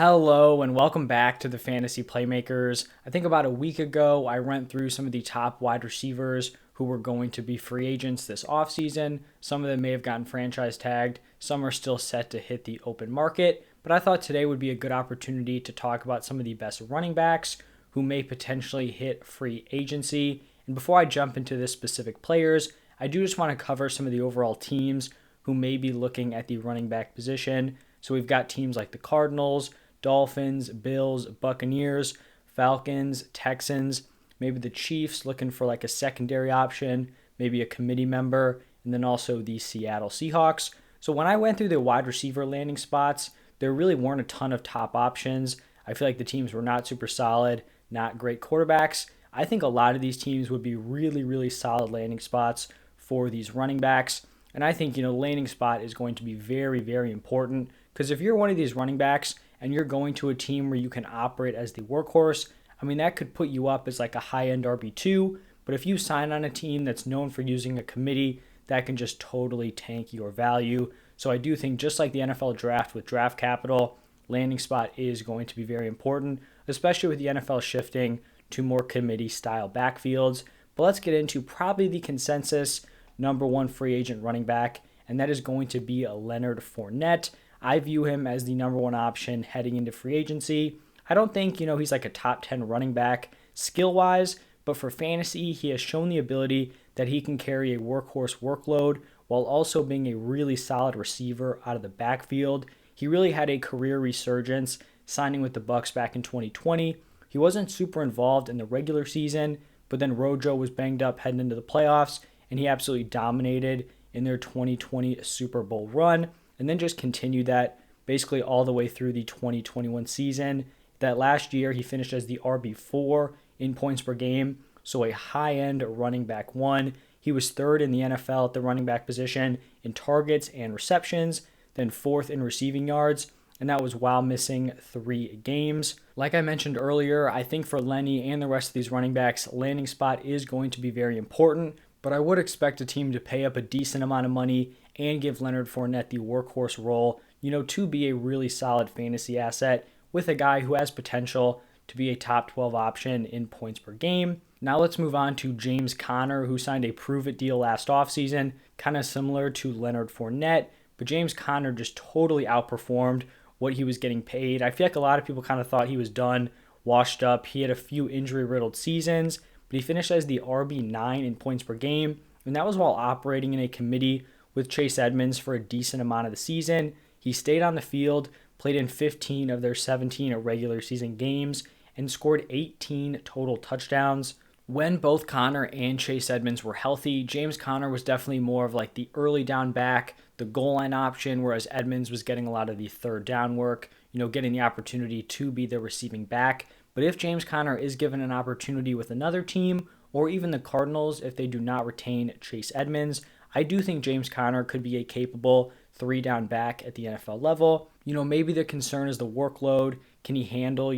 Hello and welcome back to the Fantasy Playmakers. I think about a week ago, I went through some of the top wide receivers who were going to be free agents this offseason. Some of them may have gotten franchise tagged, some are still set to hit the open market, but I thought today would be a good opportunity to talk about some of the best running backs who may potentially hit free agency. And before I jump into the specific players, I do just want to cover some of the overall teams who may be looking at the running back position. So we've got teams like the Cardinals, Dolphins, Bills, Buccaneers, Falcons, Texans, maybe the Chiefs looking for like a secondary option, maybe a committee member, and then also the Seattle Seahawks. So when I went through the wide receiver landing spots, there really weren't a ton of top options. I feel like the teams were not super solid, not great quarterbacks. I think a lot of these teams would be really, really solid landing spots for these running backs. And I think, landing spot is going to be very, very important because if you're one of these running backs and you're going to a team where you can operate as the workhorse, that could put you up as like a high-end RB2. But if you sign on a team that's known for using a committee, that can just totally tank your value. So I do think just like the NFL draft with draft capital, landing spot is going to be very important, especially with the NFL shifting to more committee-style backfields. But let's get into probably the consensus number one free agent running back, and that is going to be a Leonard Fournette. I view him as the number one option heading into free agency. I don't think, he's like a top 10 running back skill-wise, but for fantasy, he has shown the ability that he can carry a workhorse workload while also being a really solid receiver out of the backfield. He really had a career resurgence signing with the Bucs back in 2020. He wasn't super involved in the regular season, but then Rojo was banged up heading into the playoffs, and he absolutely dominated in their 2020 Super Bowl run, and then just continued that basically all the way through the 2021 season. That last year, he finished as the RB4 in points per game, so a high-end running back one. He was third in the NFL at the running back position in targets and receptions, then fourth in receiving yards, and that was while missing 3 games. Like I mentioned earlier, I think for Lenny and the rest of these running backs, landing spot is going to be very important, but I would expect a team to pay up a decent amount of money and give Leonard Fournette the workhorse role, to be a really solid fantasy asset with a guy who has potential to be a top 12 option in points per game. Now let's move on to James Conner, who signed a prove-it deal last offseason, kind of similar to Leonard Fournette, but James Conner just totally outperformed what he was getting paid. I feel like a lot of people kind of thought he was done, washed up. He had a few injury-riddled seasons, but he finished as the RB9 in points per game, and that was while operating in a committee with Chase Edmonds for a decent amount of the season. He stayed on the field, played in 15 of their 17 regular season games, and scored 18 total touchdowns. When both Conner and Chase Edmonds were healthy, James Conner was definitely more of like the early down back, the goal line option, whereas Edmonds was getting a lot of the third down work, getting the opportunity to be the receiving back. But if James Conner is given an opportunity with another team, or even the Cardinals, if they do not retain Chase Edmonds, I do think James Conner could be a capable 3-down back at the NFL level. Maybe the concern is the workload. Can he handle,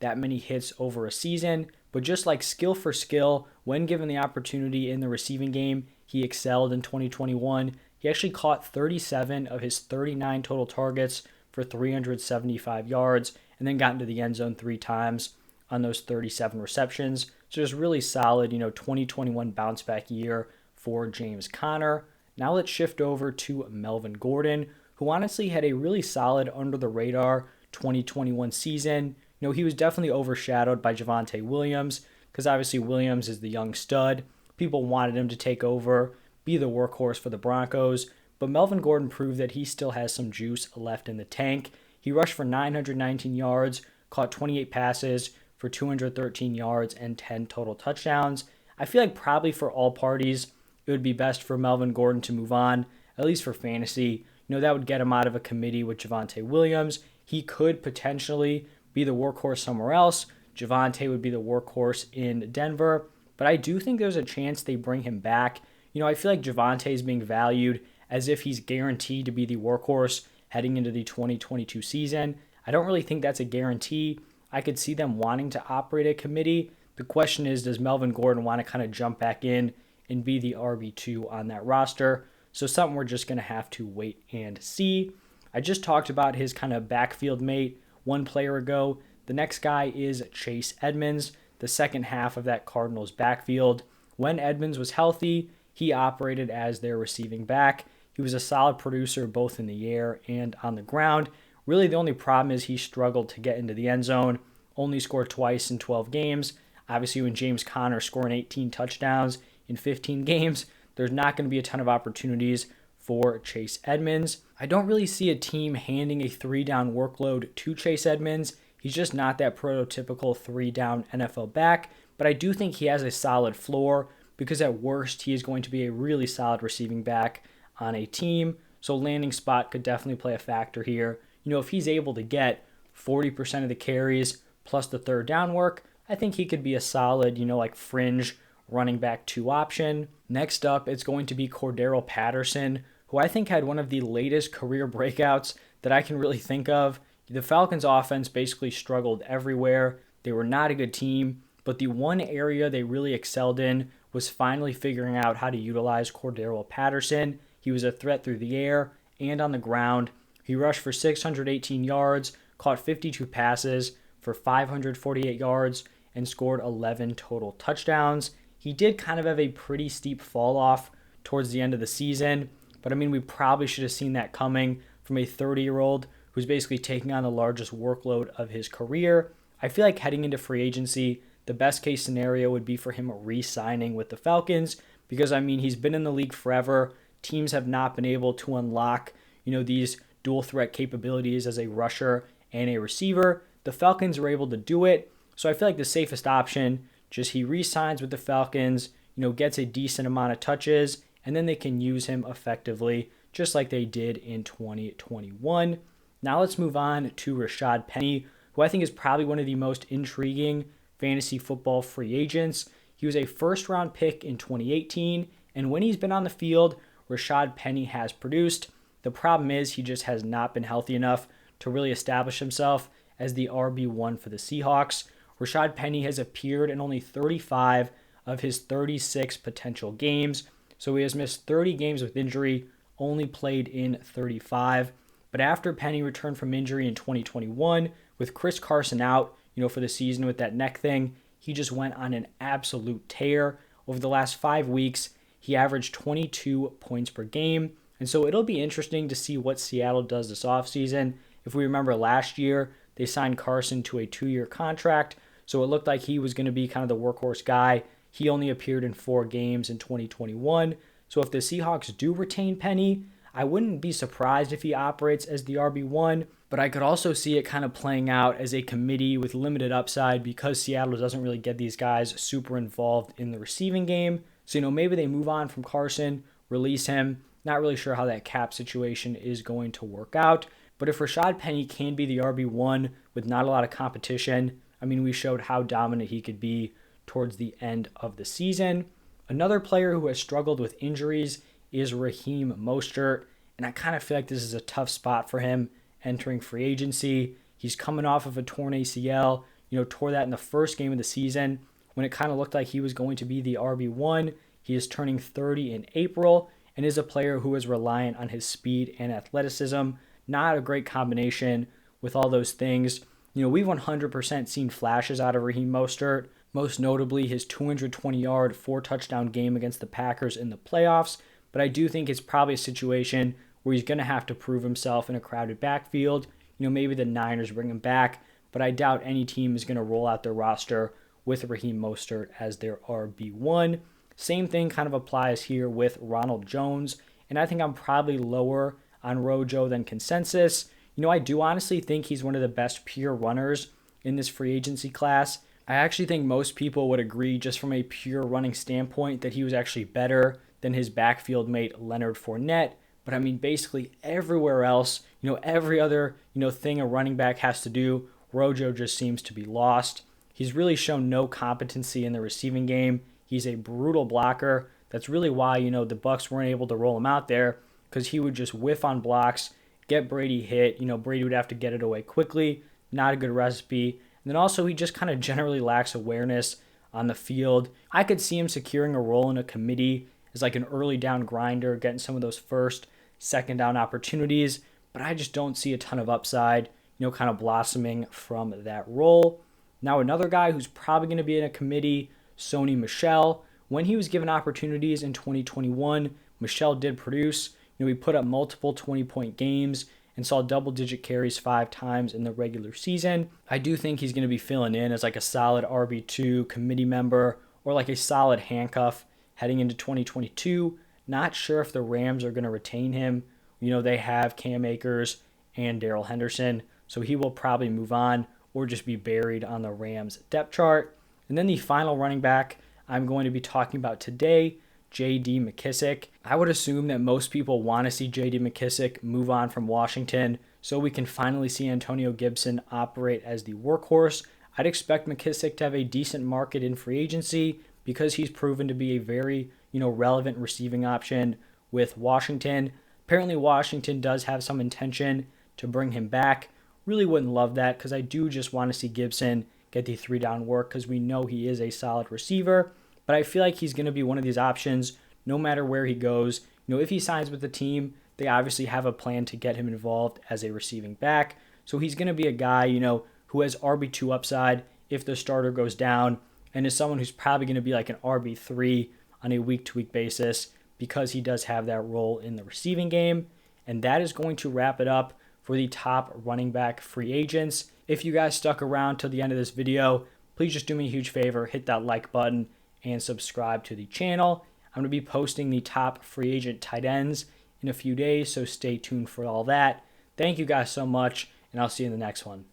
that many hits over a season? But just like skill for skill, when given the opportunity in the receiving game, he excelled in 2021. He actually caught 37 of his 39 total targets for 375 yards, and then got into the end zone 3 times on those 37 receptions. So just really solid, 2021 bounce back year for James Conner. Now let's shift over to Melvin Gordon, who honestly had a really solid under the radar 2021 season. He was definitely overshadowed by Javonte Williams because obviously Williams is the young stud. People wanted him to take over, be the workhorse for the Broncos, but Melvin Gordon proved that he still has some juice left in the tank. He rushed for 919 yards, caught 28 passes for 213 yards and 10 total touchdowns. I feel like probably for all parties, it would be best for Melvin Gordon to move on, at least for fantasy. That would get him out of a committee with Javonte Williams. He could potentially be the workhorse somewhere else. Javonte would be the workhorse in Denver, but I do think there's a chance they bring him back. I feel like Javonte is being valued as if he's guaranteed to be the workhorse heading into the 2022 season. I don't really think that's a guarantee. I could see them wanting to operate a committee. The question is, does Melvin Gordon want to kind of jump back in and be the RB2 on that roster? So something we're just going to have to wait and see. I just talked about his kind of backfield mate one player ago. The next guy is Chase Edmonds, the second half of that Cardinals backfield. When Edmonds was healthy, he operated as their receiving back. He was a solid producer both in the air and on the ground. Really, the only problem is he struggled to get into the end zone, only scored twice in 12 games. Obviously, when James Conner scoring 18 touchdowns in 15 games, there's not going to be a ton of opportunities for Chase Edmonds. I don't really see a team handing a 3-down workload to Chase Edmonds. He's just not that prototypical 3-down NFL back, but I do think he has a solid floor because at worst, he is going to be a really solid receiving back on a team. So landing spot could definitely play a factor here. If he's able to get 40% of the carries plus the third down work, I think he could be a solid, like fringe running back 2 option. Next up, it's going to be Cordarrelle Patterson, who I think had one of the latest career breakouts that I can really think of. The Falcons offense basically struggled everywhere. They were not a good team, but the one area they really excelled in was finally figuring out how to utilize Cordarrelle Patterson. He was a threat through the air and on the ground. He rushed for 618 yards, caught 52 passes for 548 yards, and scored 11 total touchdowns. He did kind of have a pretty steep fall off towards the end of the season, but we probably should have seen that coming from a 30-year-old who's basically taking on the largest workload of his career. I feel like heading into free agency, the best case scenario would be for him re-signing with the Falcons because, he's been in the league forever. Teams have not been able to unlock, these dual threat capabilities as a rusher and a receiver. The Falcons were able to do it. So I feel like the safest option, just he re-signs with the Falcons, gets a decent amount of touches, and then they can use him effectively, just like they did in 2021. Now let's move on to Rashaad Penny, who I think is probably one of the most intriguing fantasy football free agents. He was a first-round pick in 2018, and when he's been on the field, Rashaad Penny has produced. The problem is he just has not been healthy enough to really establish himself as the RB1 for the Seahawks. Rashaad Penny has appeared in only 35 of his 36 potential games, so he has missed 30 games with injury, only played in 35. But after Penny returned from injury in 2021, with Chris Carson out, for the season with that neck thing, he just went on an absolute tear. Over the last 5 weeks, he averaged 22 points per game. And so it'll be interesting to see what Seattle does this offseason. If we remember last year, they signed Carson to a 2-year contract, so it looked like he was going to be kind of the workhorse guy. He only appeared in 4 games in 2021. So if the Seahawks do retain Penny, I wouldn't be surprised if he operates as the RB1, but I could also see it kind of playing out as a committee with limited upside because Seattle doesn't really get these guys super involved in the receiving game. So, maybe they move on from Carson, release him. Not really sure how that cap situation is going to work out. But if Rashaad Penny can be the RB1 with not a lot of competition, we showed how dominant he could be towards the end of the season. Another player who has struggled with injuries is Raheem Mostert, and I kind of feel like this is a tough spot for him entering free agency. He's coming off of a torn ACL, tore that in the first game of the season when it kind of looked like he was going to be the RB1. He is turning 30 in April and is a player who is reliant on his speed and athleticism. Not a great combination with all those things. We've 100% seen flashes out of Raheem Mostert, most notably his 220-yard, 4-touchdown game against the Packers in the playoffs. But I do think it's probably a situation where he's going to have to prove himself in a crowded backfield. Maybe the Niners bring him back, but I doubt any team is going to roll out their roster with Raheem Mostert as their RB1. Same thing kind of applies here with Ronald Jones, and I think I'm probably lower on Rojo than consensus. I do honestly think he's one of the best pure runners in this free agency class. I actually think most people would agree just from a pure running standpoint that he was actually better than his backfield mate Leonard Fournette. But basically everywhere else, every other, thing a running back has to do, Rojo just seems to be lost. He's really shown no competency in the receiving game. He's a brutal blocker. That's really why, the Bucs weren't able to roll him out there, because he would just whiff on blocks, get Brady hit. Brady would have to get it away quickly. Not a good recipe. And then also he just kind of generally lacks awareness on the field. I could see him securing a role in a committee as like an early down grinder, getting some of those first, second down opportunities, but I just don't see a ton of upside. kind of blossoming from that role. Now, another guy who's probably going to be in a committee, Sony Michel. When he was given opportunities in 2021, Michel did produce. He put up multiple 20-point games and saw double-digit carries 5 times in the regular season. I do think he's going to be filling in as like a solid RB2 committee member or like a solid handcuff heading into 2022. Not sure if the Rams are going to retain him. They have Cam Akers and Darrell Henderson, so he will probably move on or just be buried on the Rams depth chart. And then the final running back I'm going to be talking about today, J.D. McKissic. I would assume that most people want to see J.D. McKissic move on from Washington so we can finally see Antonio Gibson operate as the workhorse. I'd expect McKissic to have a decent market in free agency because he's proven to be a very, relevant receiving option with Washington. Apparently Washington does have some intention to bring him back. Really wouldn't love that because I do just want to see Gibson get the 3-down work because we know he is a solid receiver. But I feel like he's going to be one of these options no matter where he goes. If he signs with the team, they obviously have a plan to get him involved as a receiving back. So he's going to be a guy, who has RB2 upside if the starter goes down and is someone who's probably going to be like an RB3 on a week-to-week basis because he does have that role in the receiving game. And that is going to wrap it up for the top running back free agents. If you guys stuck around till the end of this video, please just do me a huge favor, hit that like button and subscribe to the channel. I'm going to be posting the top free agent tight ends in a few days, so stay tuned for all that. Thank you guys so much, and I'll see you in the next one.